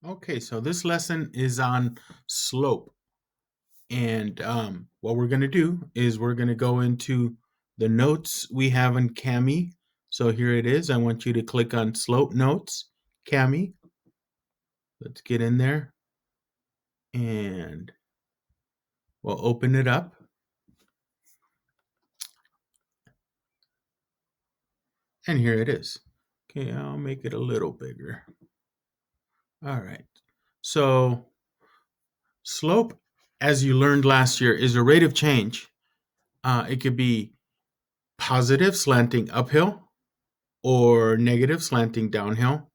Okay, so this lesson is on slope. And what we're going to do is we're going to go into the notes we have in Cami. So here it is. I want you to click on slope notes, Cami. Let's get in there and we'll open it up. And here it is. Okay, I'll make it a little bigger. All right. So slope, as you learned last year, is a rate of change. It could be positive slanting uphill or negative slanting downhill.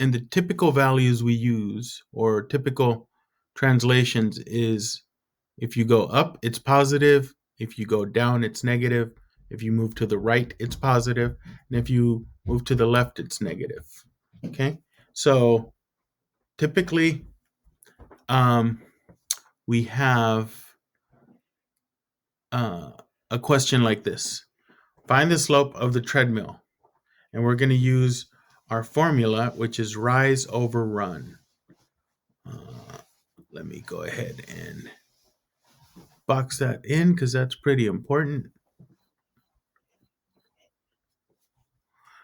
And the typical values we use or typical translations is if you go up, it's positive. If you go down, it's negative. If you move to the right, it's positive. And if you move to the left, it's negative. Okay. So typically, um, we have a question like this. Find the slope of the treadmill. And we're going to use our formula, which is rise over run. Let me go ahead and box that in because that's pretty important.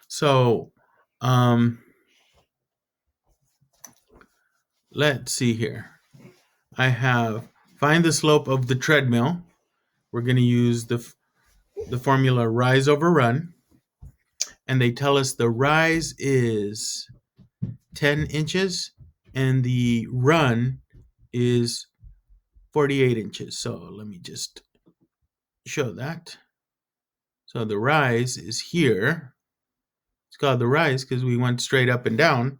So let's see here. I have find the slope of the treadmill. We're going to use the formula rise over run. And they tell us the rise is 10 inches and the run is 48 inches. So let me just show that. So the rise is here. It's called the rise because we went straight up and down.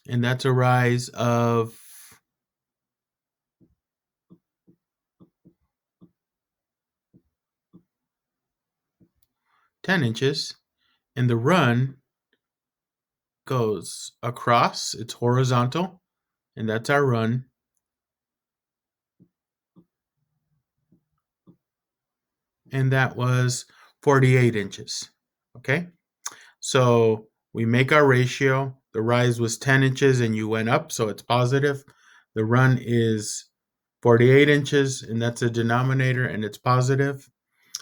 And that's a rise of 10 inches. And the run goes across, it's horizontal, and that's our run. And that was 48 inches. Okay, so we make our ratio. The rise was 10 inches and you went up, so it's positive. The run is 48 inches, and that's a denominator, and it's positive.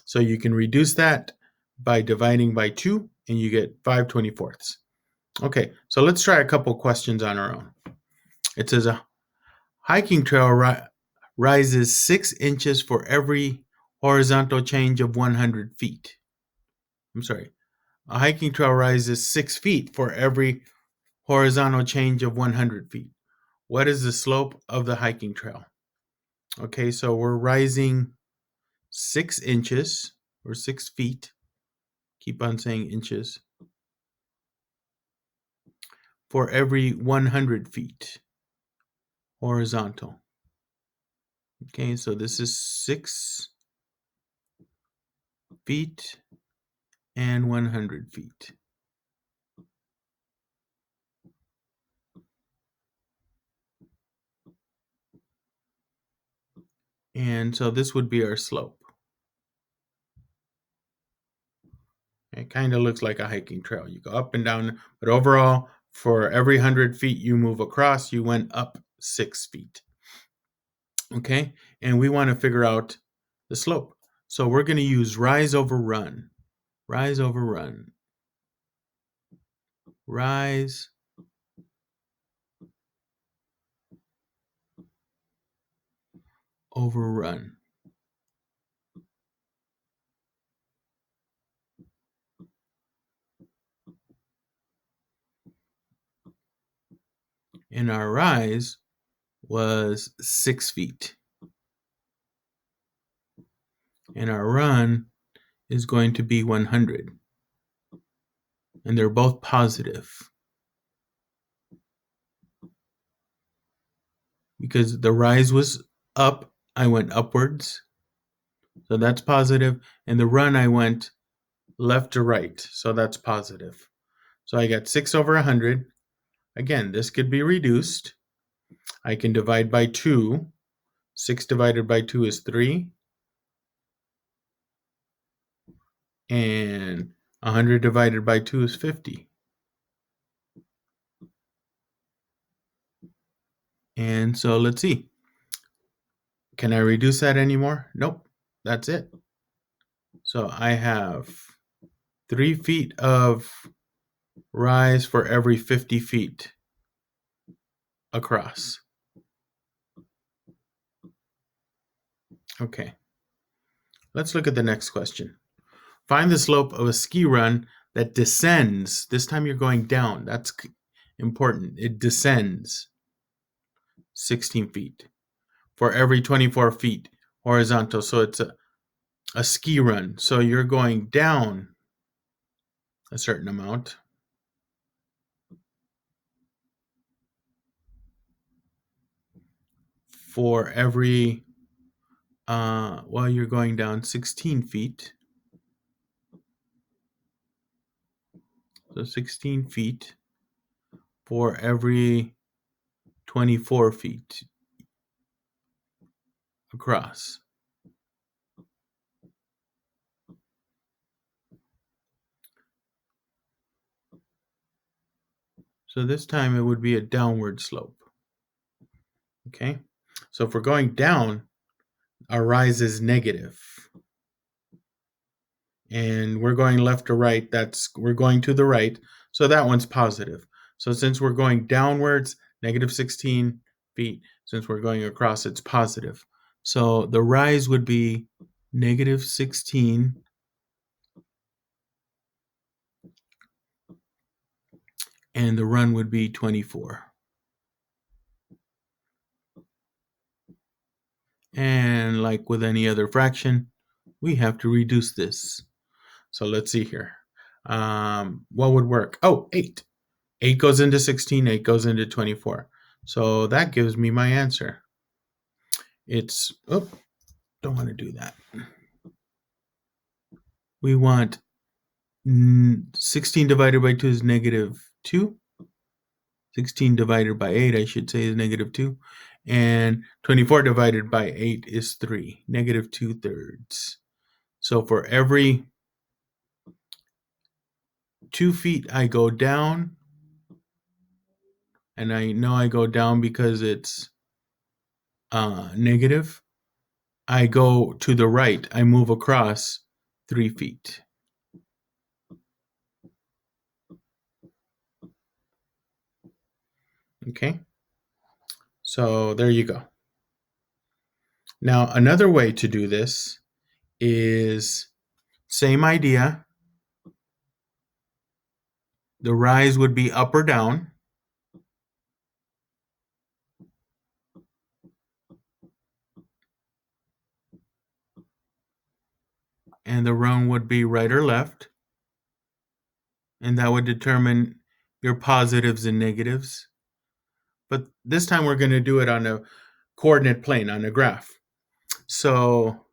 So you can reduce that by dividing by 2, and you get 5/24. Okay, so let's try a couple questions on our own. It says a hiking trail rises 6 inches for every horizontal change of 100 feet. I'm sorry. A hiking trail rises 6 feet for every horizontal change of 100 feet. What is the slope of the hiking trail? Okay, so we're rising 6 inches or 6 feet. Keep on saying inches. For every 100 feet horizontal. Okay, so this is 6 feet and 100 feet. And so this would be our slope. It kind of looks like a hiking trail. You go up and down, but overall, for every 100 feet you move across, you went up 6 feet. Okay, and we want to figure out the slope. So we're going to use rise over run. Rise over run. Rise over run. And our rise was 6 feet. And our run is going to be 100. And they're both positive. Because the rise was up, I went upwards. So that's positive. And the run, I went left to right. So that's positive. So I got 6 over 100. Again, this could be reduced. I can divide by 2. 6 divided by 2 is 3. And 100 divided by 2 is 50. And so let's see. Can I reduce that anymore? Nope. That's it. So I have 3 feet of rise for every 50 feet across. Okay. Let's look at the next question. Find the slope of a ski run that descends. This time you're going down. That's important. It descends 16 feet for every 24 feet horizontal. So it's a ski run. So you're going down a certain amount. For every, well, you're going down 16 feet. So 16 feet for every 24 feet across. So this time it would be a downward slope. Okay, so if we're going down, our rise is negative. And we're going left to right, we're going to the right, so that one's positive. So since we're going downwards, negative 16 feet. Since we're going across, it's positive. So the rise would be negative 16 and the run would be 24. And like with any other fraction, we have to reduce this. So let's see here. What would work? Oh, 8. 8 goes into 16, 8 goes into 24. So that gives me my answer. It's, oh, don't want to do that. We want 16 divided by 2 is negative 2. 16 divided by 8, I should say, is negative 2. And 24 divided by 8 is 3, negative 2/3. So for every 2 feet I go down, and I know I go down because it's negative, I go to the right. I move across 3 feet. Okay, so there you go. Now, another way to do this is same idea. The rise would be up or down. And the run would be right or left. And that would determine your positives and negatives. But this time we're going to do it on a coordinate plane, on a graph. So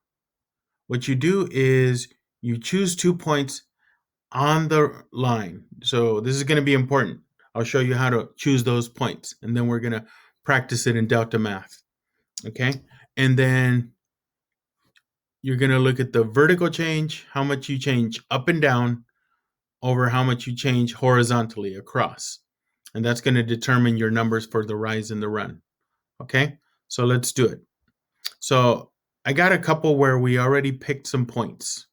what you do is you choose 2 points on the line. So this is going to be important. I'll show you how to choose those points, and then we're going to practice it in Delta Math. Okay? And then you're going to look at the vertical change, how much you change up and down, over how much you change horizontally across. And that's going to determine your numbers for the rise and the run. Okay? So let's do it. So I got a couple where we already picked some points.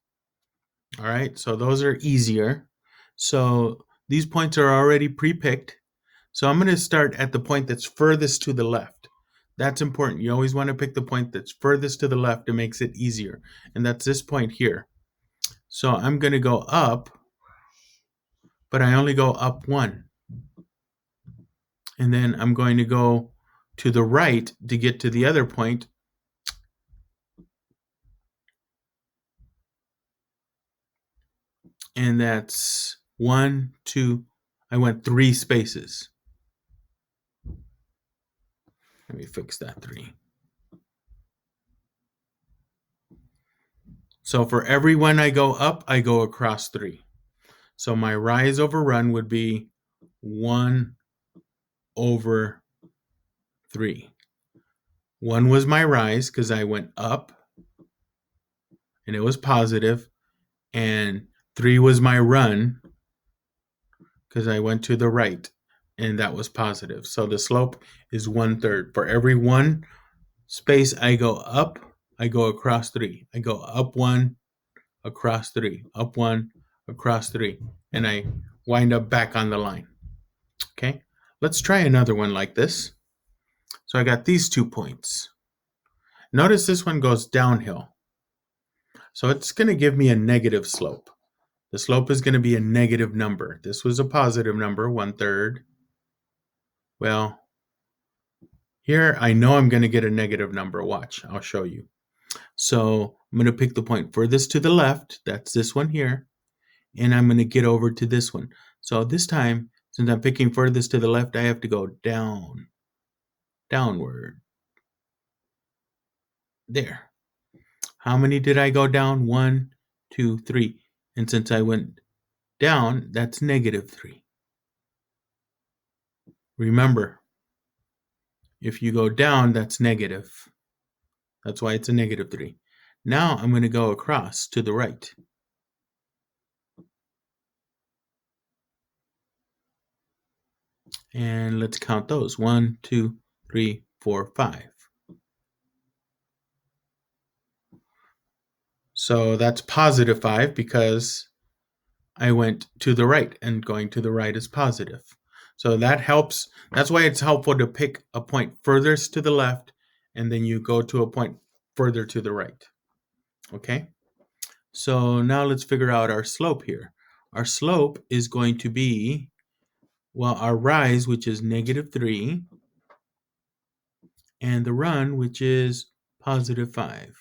All right, so those are easier. So these points are already pre-picked. So I'm going to start at the point that's furthest to the left. That's important. You always want to pick the point that's furthest to the left. It makes it easier. And that's this point here. So I'm going to go up, but I only go up 1. And then I'm going to go to the right to get to the other point. And that's 1, 2, I went 3 spaces. Let me fix that 3. So for every one I go up, I go across 3. So my rise over run would be 1 over 3. 1 was my rise because I went up and it was positive, and 3 was my run because I went to the right, and that was positive. So the slope is 1/3. For every one space I go up, I go across 3. I go up 1, across 3, up 1, across 3, and I wind up back on the line. Okay, let's try another one like this. So I got these 2 points. Notice this one goes downhill. So it's going to give me a negative slope. The slope is going to be a negative number. This was a positive number, 1/3. Well, here I know I'm going to get a negative number. Watch, I'll show you. So I'm going to pick the point furthest to the left. That's this one here. And I'm going to get over to this one. So this time, since I'm picking furthest to the left, I have to go down, downward. There. How many did I go down? 1, 2, 3. And since I went down, that's -3. Remember, if you go down, that's negative. That's why it's a -3. Now I'm going to go across to the right. And let's count those. 1, 2, 3, 4, 5. So that's +5 because I went to the right, and going to the right is positive. So that helps. That's why it's helpful to pick a point furthest to the left, and then you go to a point further to the right. Okay? So now let's figure out our slope here. Our slope is going to be, well, our rise, which is -3, and the run, which is +5.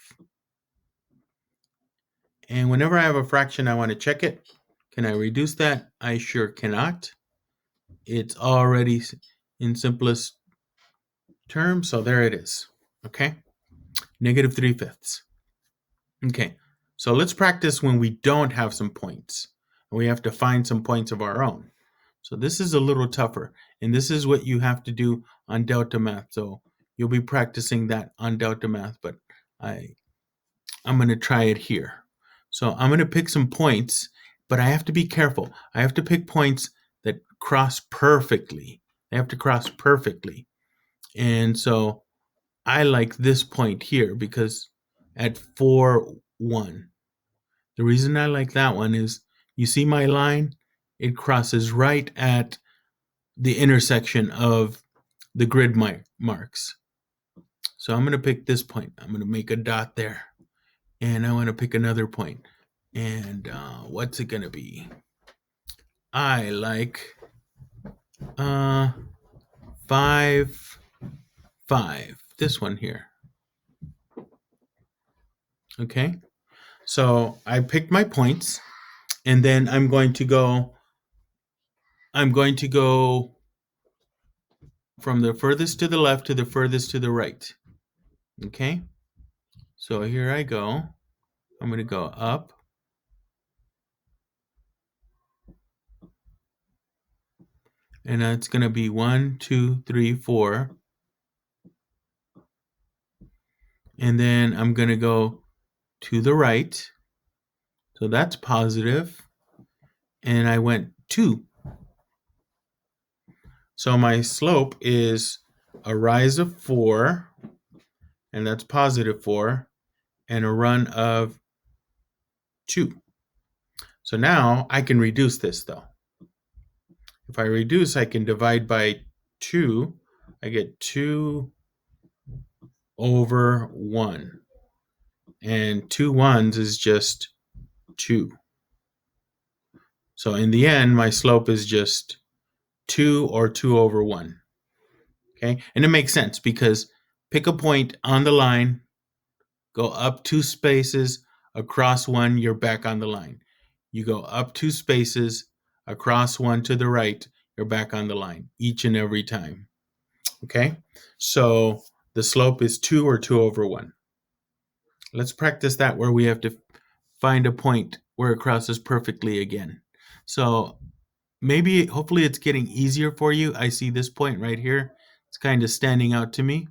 And whenever I have a fraction, I want to check it. Can I reduce that? I sure cannot. It's already in simplest terms, so there it is. Okay? -3/5. Okay, so let's practice when we don't have some points. We have to find some points of our own. So this is a little tougher, and this is what you have to do on Delta Math. So you'll be practicing that on Delta Math, but I'm going to try it here. So I'm going to pick some points, but I have to be careful. I have to pick points that cross perfectly. They have to cross perfectly. And so I like this point here because at 4, 1. The reason I like that one is, you see my line? It crosses right at the intersection of the grid marks. So I'm going to pick this point. I'm going to make a dot there. And I want to pick another point. And what's it going to be? I like 5, 5. This one here. Okay. So I picked my points, and then I'm going to go from the furthest to the left to the furthest to the right. Okay. So here I go. I'm going to go up. And it's going to be 1, 2, 3, 4. And then I'm going to go to the right. So that's positive. And I went 2. So my slope is a rise of 4, and that's +4, and a run of 2. So now I can reduce this though. If I reduce, I can divide by 2. I get 2 over 1. And 2 ones is just 2. So in the end, my slope is just 2 or 2 over 1. Okay, and it makes sense because pick a point on the line, go up 2 spaces, across 1, you're back on the line. You go up 2 spaces, across 1 to the right, you're back on the line each and every time. Okay, so the slope is 2 or 2 over 1. Let's practice that where we have to find a point where it crosses perfectly again. So maybe, hopefully it's getting easier for you. I see this point right here. It's kind of standing out to me.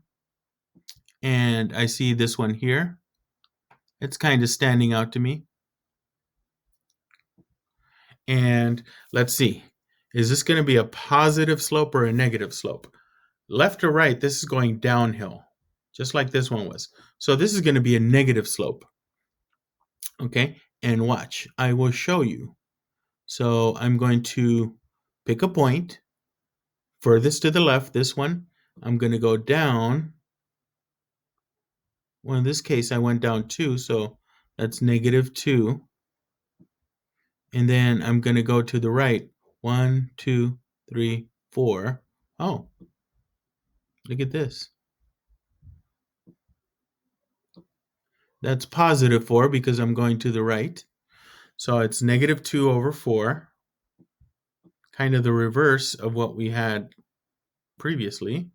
And I see this one here. It's kind of standing out to me. And let's see, is this going to be a positive slope or a negative slope? Left or right, this is going downhill, just like this one was. So this is going to be a negative slope. Okay, and watch, I will show you. So I'm going to pick a point furthest to the left, this one. I'm going to go down. Well, in this case, I went down 2, so that's -2. And then I'm going to go to the right. 1, 2, 3, 4. Oh, look at this. That's +4 because I'm going to the right. So it's -2 over 4. Kind of the reverse of what we had previously.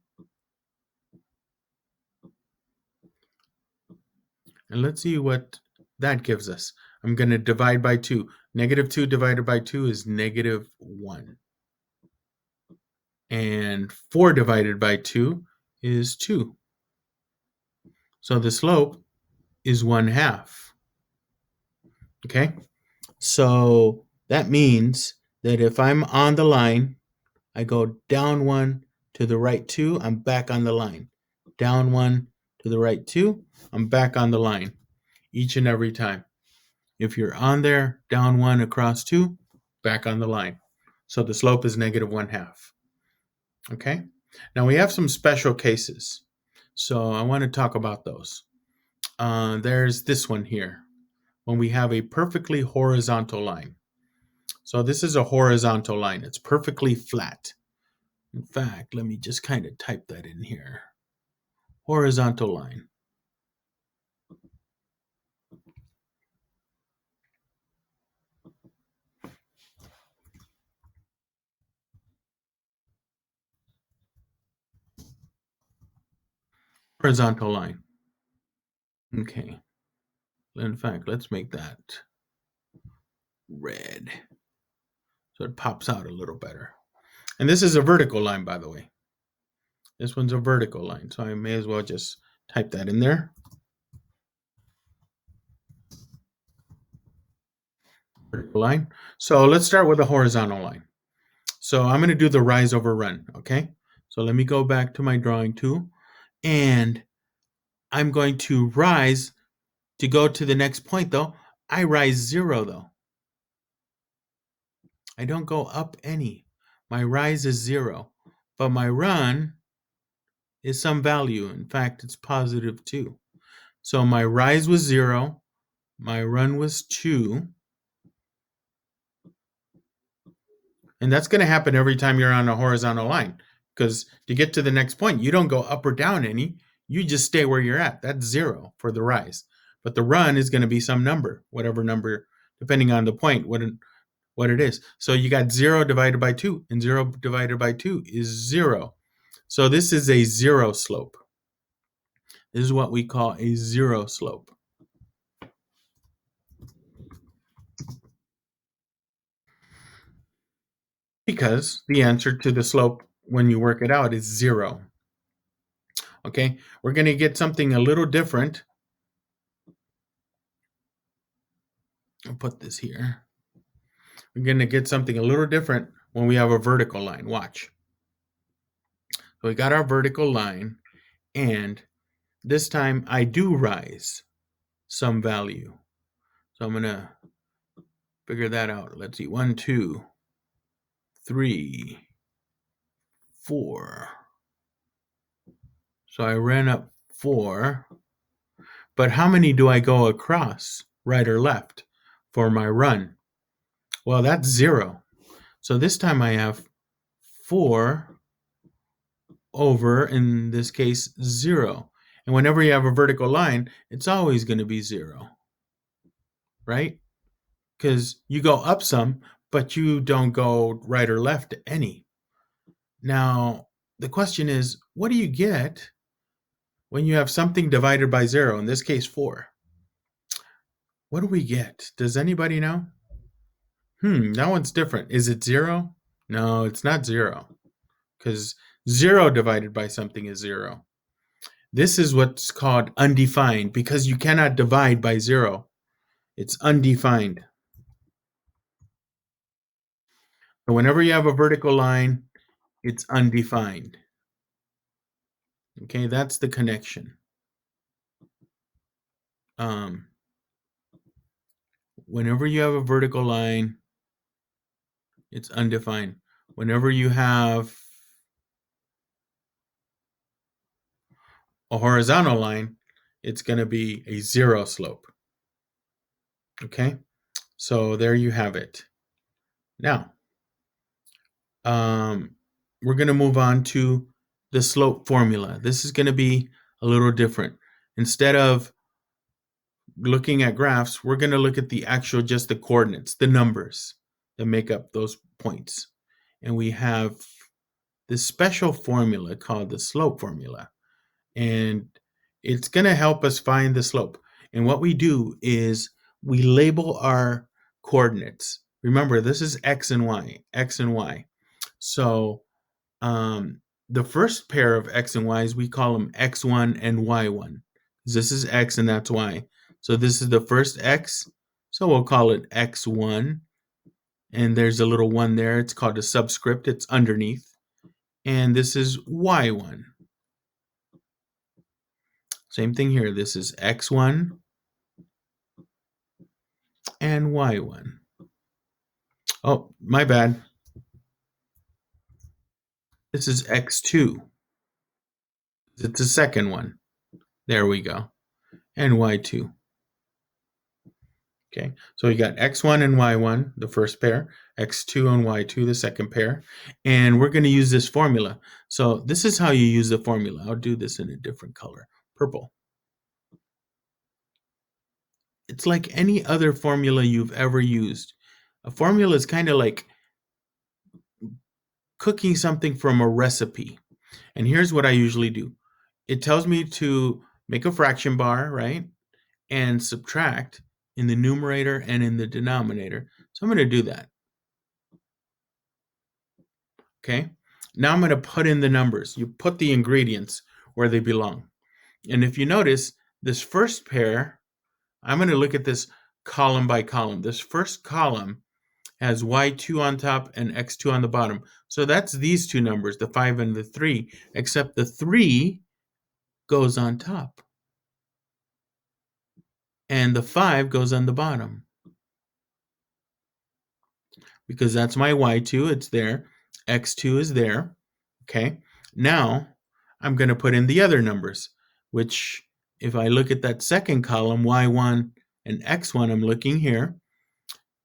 And let's see what that gives us. I'm going to divide by 2. -2 divided by 2 is -1. And 4 divided by 2 is 2. So the slope is 1/2. Okay? So that means that if I'm on the line, I go down 1 to the right 2, I'm back on the line. Down 1 to the right 2, I'm back on the line each and every time. If you're on there, down 1 across 2, back on the line. So the slope is -1/2. Okay? Now we have some special cases. So I want to talk about those. There's this one here, when we have a perfectly horizontal line. So this is a horizontal line. It's perfectly flat. In fact, let me just kind of type that in here. Horizontal line. Horizontal line. Okay. In fact, let's make that red so it pops out a little better. And this is a vertical line, by the way. This one's a vertical line, so I may as well just type that in there. Vertical line. So let's start with a horizontal line. So I'm going to do the rise over run, okay? So let me go back to my drawing tool, and I'm going to rise to go to the next point, though. I rise 0, though. I don't go up any. My rise is 0, but my run is some value. In fact, it's +2. So my rise was 0, my run was 2, and that's going to happen every time you're on a horizontal line, because to get to the next point, you don't go up or down any, you just stay where you're at. That's 0 for the rise. But the run is going to be some number, whatever number, depending on the point, what it is. So you got 0 divided by 2, and 0 divided by 2 is 0. So this is a 0 slope. This is what we call a 0 slope. Because the answer to the slope when you work it out is 0. Okay, we're going to get something a little different. I'll put this here. We're going to get something a little different when we have a vertical line. Watch. So we got our vertical line, and this time I do rise some value. So I'm going to figure that out. Let's see. 1, 2, 3, 4. So I ran up 4. But how many do I go across, right or left, for my run? Well, that's 0. So this time I have 4 over, in this case, 0. And whenever you have a vertical line, it's always going to be 0, right? Because you go up some, but you don't go right or left any. Now, the question is, what do you get when you have something divided by 0, in this case 4? What do we get? Does anybody know? That one's different. Is it 0? No, it's not 0. Because 0 divided by something is 0. This is what's called undefined, because you cannot divide by 0. It's undefined. So whenever you have a vertical line, it's undefined. Okay, that's the connection. Whenever you have a vertical line, it's undefined. Whenever you have a horizontal line, it's going to be a zero slope. Okay, so there you have it. Now, we're going to move on to the slope formula. This is going to be a little different. Instead of looking at graphs, we're going to look at the actual, just the coordinates, the numbers that make up those points. And we have this special formula called the slope formula. And it's going to help us find the slope. And what we do is we label our coordinates. Remember, this is x and y, x and y. So the first pair of x and y's, we call them x1 and y1. This is x and that's y. So this is the first x, so we'll call it x1. And there's a little 1 there. It's called a subscript. It's underneath. And this is y1. Same thing here. This is x1 and y1. Oh, my bad. This is x2. It's the second one. There we go. And y2. Okay, so we got x1 and y1, the first pair, x2 and y2, the second pair, and we're going to use this formula. So this is how you use the formula. I'll do this in a different color, purple. It's like any other formula you've ever used. A formula is kind of like cooking something from a recipe. And here's what I usually do. It tells me to make a fraction bar, right? And subtract in the numerator and in the denominator. So I'm going to do that. Okay. Now I'm going to put in the numbers. You put the ingredients where they belong. And if you notice, this first pair, I'm going to look at this column by column. This first column has y2 on top and x2 on the bottom. So that's these two numbers, the 5 and the 3, except the 3 goes on top. And the 5 goes on the bottom. Because that's my y2, it's there. x2 is there. Okay. Now I'm going to put in the other numbers, which if I look at that second column, y1 and x1, I'm looking here.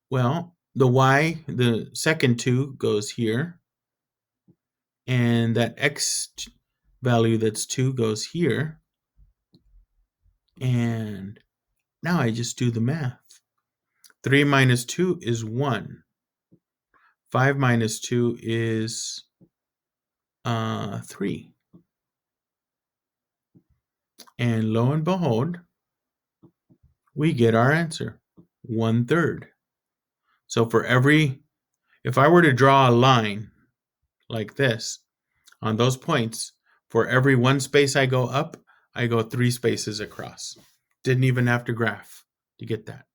Well, the y, the second 2 goes here. And that x value that's 2 goes here. And now I just do the math. 3 minus 2 is 1. 5 minus 2 is 3. And lo and behold, we get our answer, 1/3. So for every, if I were to draw a line like this on those points, for every 1 space I go up, I go 3 spaces across. Didn't even have to graph to get that.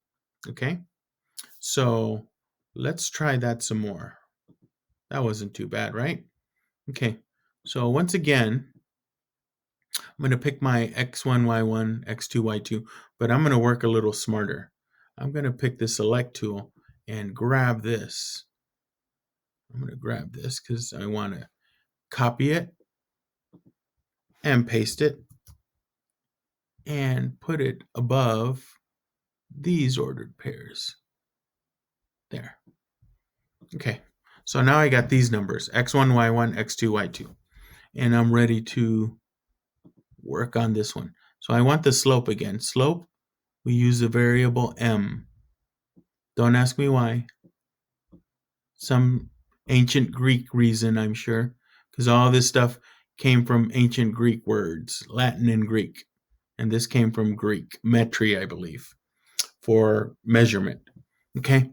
Okay, so let's try that some more. That wasn't too bad, right? Okay, so once again, I'm going to pick my x1, y1, x2, y2, but I'm going to work a little smarter. I'm going to pick the select tool and grab this. I'm going to grab this because I want to copy it and paste it and put it above these ordered pairs. There. Okay, so now I got these numbers, x1, y1, x2, y2, and I'm ready to work on this one. So I want the slope again. Slope, we use the variable m. Don't ask me why. Some ancient Greek reason, I'm sure, because all this stuff came from ancient Greek words, Latin and Greek. And this came from Greek, metri, I believe, for measurement. Okay?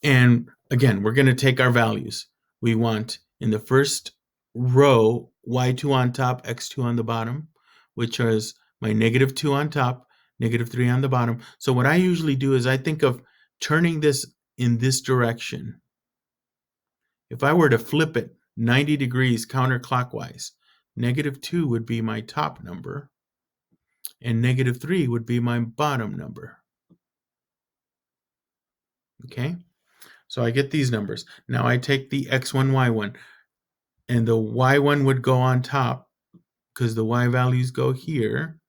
And again, we're going to take our values. We want in the first row, y2 on top, x2 on the bottom, which is my -2 on top, -3 on the bottom. So what I usually do is I think of turning this in this direction If I were to flip it 90 degrees counterclockwise, -2 would be my top number, and -3 would be my bottom number. Okay, so I get these numbers. Now I take the x1, y1, and the y1 would go on top because the y values go here,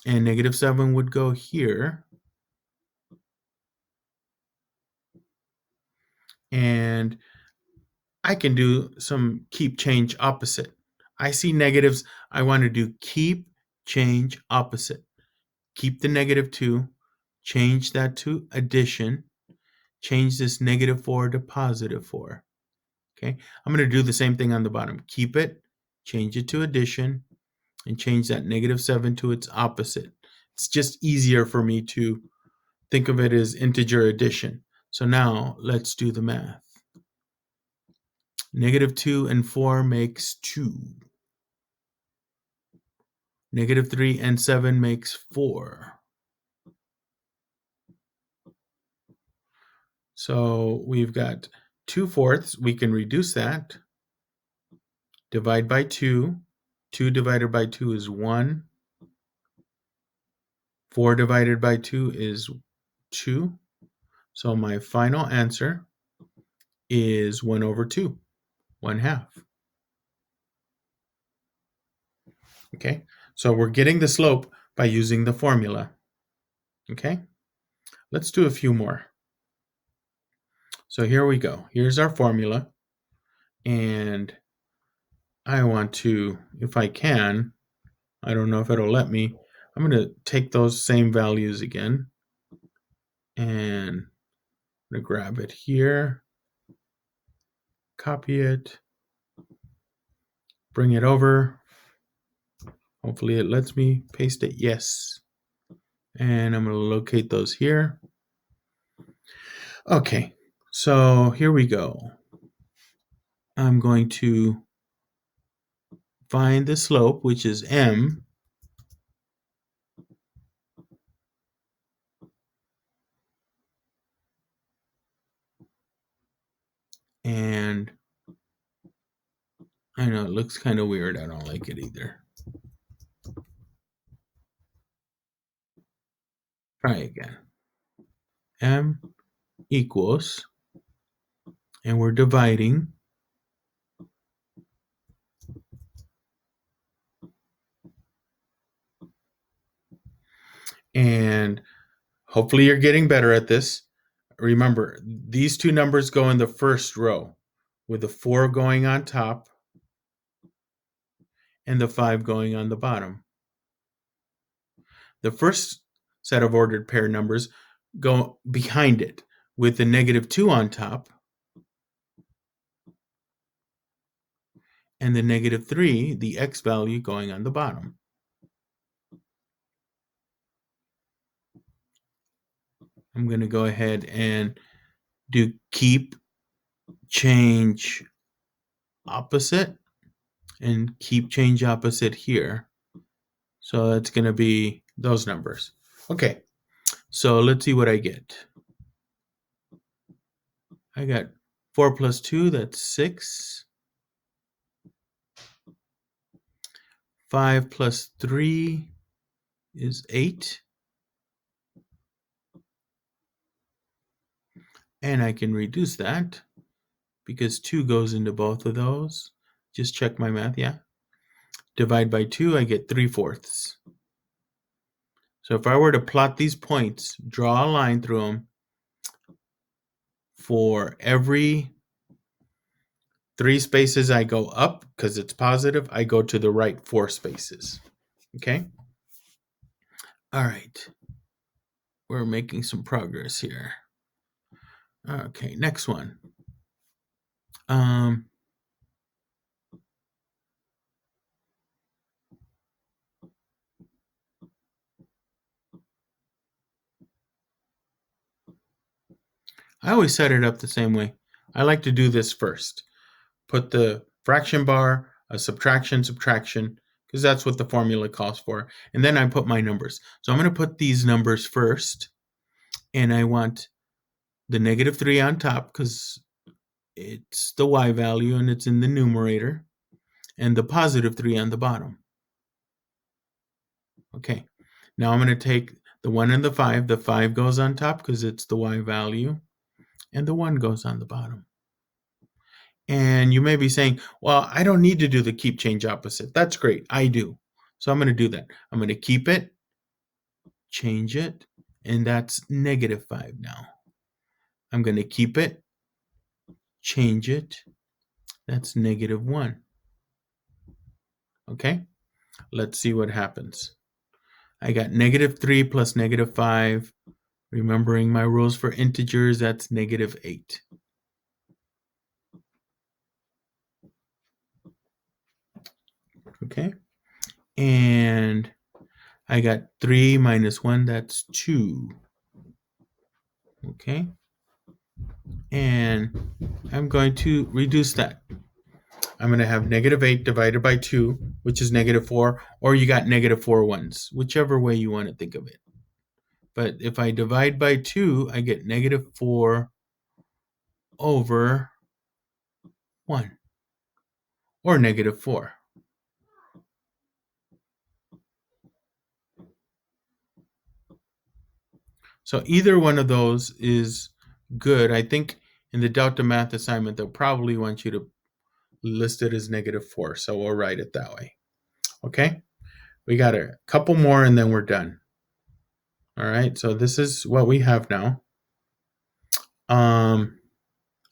and -7 would go here, and I can do some keep change opposite. I see negatives. I want to do keep change opposite. Keep the -2, change that to addition, change this -4 to +4. Okay, I'm going to do the same thing on the bottom. Keep it, change it to addition, and change that -7 to its opposite. It's just easier for me to think of it as integer addition. So now let's do the math. -2 and 4 makes 2. -3 and 7 makes 4. So we've got 2/4. We can reduce that. Divide by 2. 2 divided by 2 is 1. 4 divided by 2 is 2. So my final answer is 1/2, 1/2. Okay, so we're getting the slope by using the formula. Okay, let's do a few more. So here we go. Here's our formula. And I want to, if I can, I don't know if it'll let me, I'm going to take those same values again. And I'm going to grab it here, copy it, bring it over. Hopefully it lets me paste it. Yes. And I'm going to locate those here. Okay, so here we go. I'm going to find the slope, which is m. And I know it looks kind of weird. I don't like it either. Try again. M equals, and we're dividing, and hopefully you're getting better at this. Remember, these two numbers go in the first row, with the 4 going on top and the 5 going on the bottom. The first set of ordered pair numbers go behind it, with the -2 on top and the -3, the x value, going on the bottom. I'm going to go ahead and do keep change opposite and keep change opposite here. So it's going to be those numbers. Okay, so let's see what I get. I got 4 plus 2, that's 6. 5 plus 3 is 8. And I can reduce that because 2 goes into both of those. Just check my math, yeah. Divide by 2, I get 3/4. So if I were to plot these points, draw a line through them, for every 3 spaces I go up, because it's positive, I go to the right 4 spaces. Okay? All right. We're making some progress here. Okay, next one. I always set it up the same way. I like to do this first. Put the fraction bar, a subtraction, because that's what the formula calls for. And then I put my numbers. So I'm going to put these numbers first. And I want the negative 3 on top because it's the y value and it's in the numerator, and the positive 3 on the bottom. Okay, now I'm going to take the 1 and the 5. The 5 goes on top because it's the y value, and the 1 goes on the bottom. And you may be saying, well, I don't need to do the keep change opposite. That's great. I do. So I'm going to do that. I'm going to keep it, change it, and that's negative 5 now. I'm going to keep it, change it, that's negative 1. Okay, let's see what happens. I got negative 3 plus negative 5. Remembering my rules for integers, that's negative 8. Okay, and I got 3 minus 1, that's 2. Okay, and I'm going to reduce that. I'm going to have negative 8 divided by 2, which is negative 4, or you got negative 4 ones, whichever way you want to think of it. But if I divide by 2, I get negative 4 over 1, or negative 4. So either one of those is good. I think in the Delta Math assignment, they'll probably want you to list it as negative 4, so we'll write it that way. Okay, we got a couple more and then we're done. All right, so this is what we have now.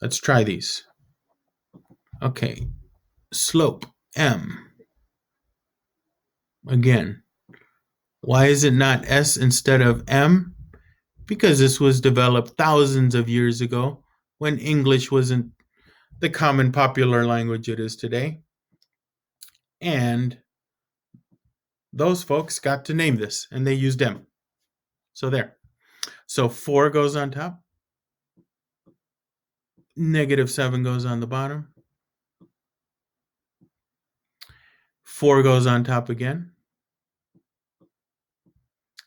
Let's try these. Okay, slope m. Again, why is it not s instead of m? Because this was developed thousands of years ago when English wasn't the common popular language it is today. And those folks got to name this, and they used m. So there. So 4 goes on top. Negative 7 goes on the bottom. 4 goes on top again.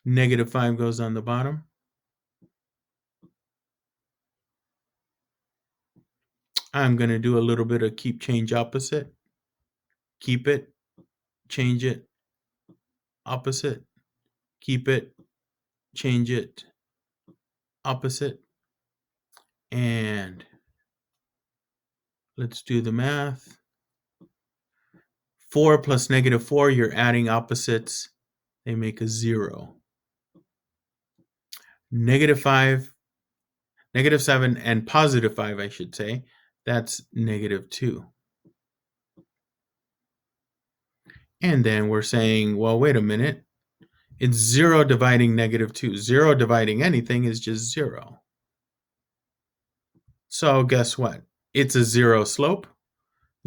Negative 5 goes on the bottom. I'm going to do a little bit of keep change opposite. Keep it, change it, opposite. Keep it, change it, opposite. And let's do the math. 4 plus negative 4, you're adding opposites. They make a 0. Negative 5, negative 7, and positive 5, I should say, that's negative 2. And then we're saying, well, wait a minute. It's 0 dividing negative 2. 0 dividing anything is just 0. So guess what? It's a 0 slope.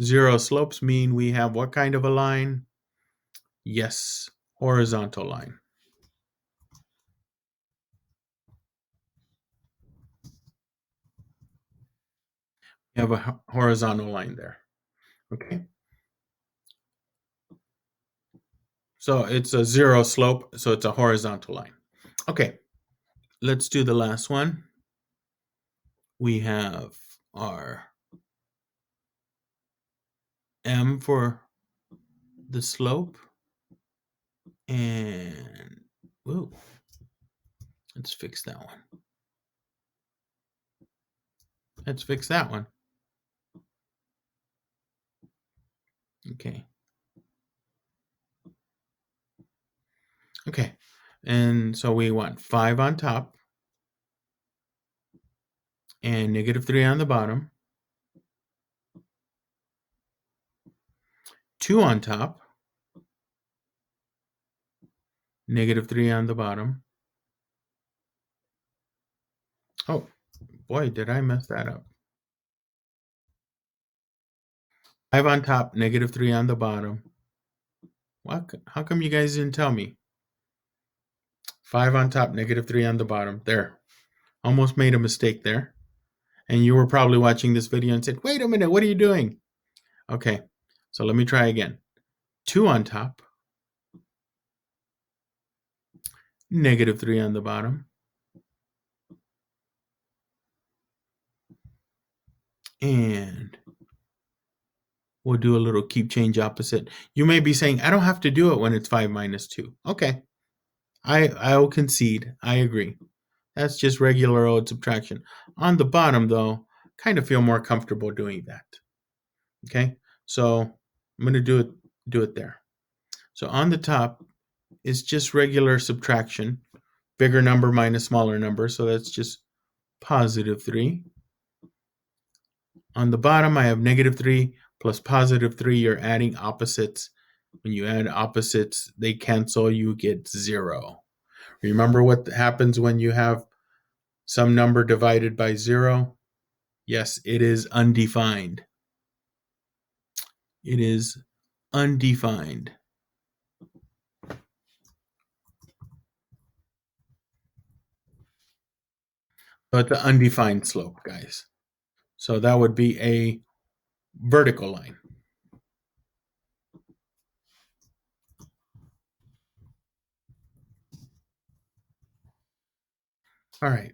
0 slopes mean we have what kind of a line? Yes, horizontal line. You have a horizontal line there. Okay. So it's a 0 slope, so it's a horizontal line. Okay, let's do the last one. We have our m for the slope, and whoa, let's fix that one. Let's fix that one. Okay. Okay, and so we want 5 on top and negative 3 on the bottom. 2 on top, negative 3 on the bottom. Oh, boy, did I mess that up. 5 on top, negative 3 on the bottom. How come you guys didn't tell me? 5 on top, negative 3 on the bottom. There. Almost made a mistake there. And you were probably watching this video and said, wait a minute, what are you doing? Okay, so let me try again. 2 on top, negative 3 on the bottom. And we'll do a little keep change opposite. You may be saying, I don't have to do it when it's 5 minus 2. Okay. I'll concede. I agree. That's just regular old subtraction. On the bottom, though, kind of feel more comfortable doing that. Okay? So I'm going to do it there. So on the top is just regular subtraction. Bigger number minus smaller number. So that's just positive 3. On the bottom, I have negative 3 plus positive 3. You're adding opposites. When you add opposites, they cancel. You get 0. Remember what happens when you have some number divided by 0? Yes, it is undefined. It is undefined. So it's an undefined slope, guys. So that would be a vertical line. All right.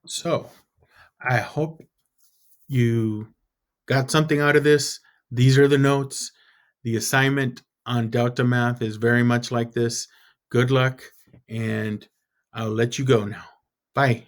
So I hope you got something out of this. These are the notes. The assignment on Delta Math is very much like this. Good luck, and I'll let you go now. Bye.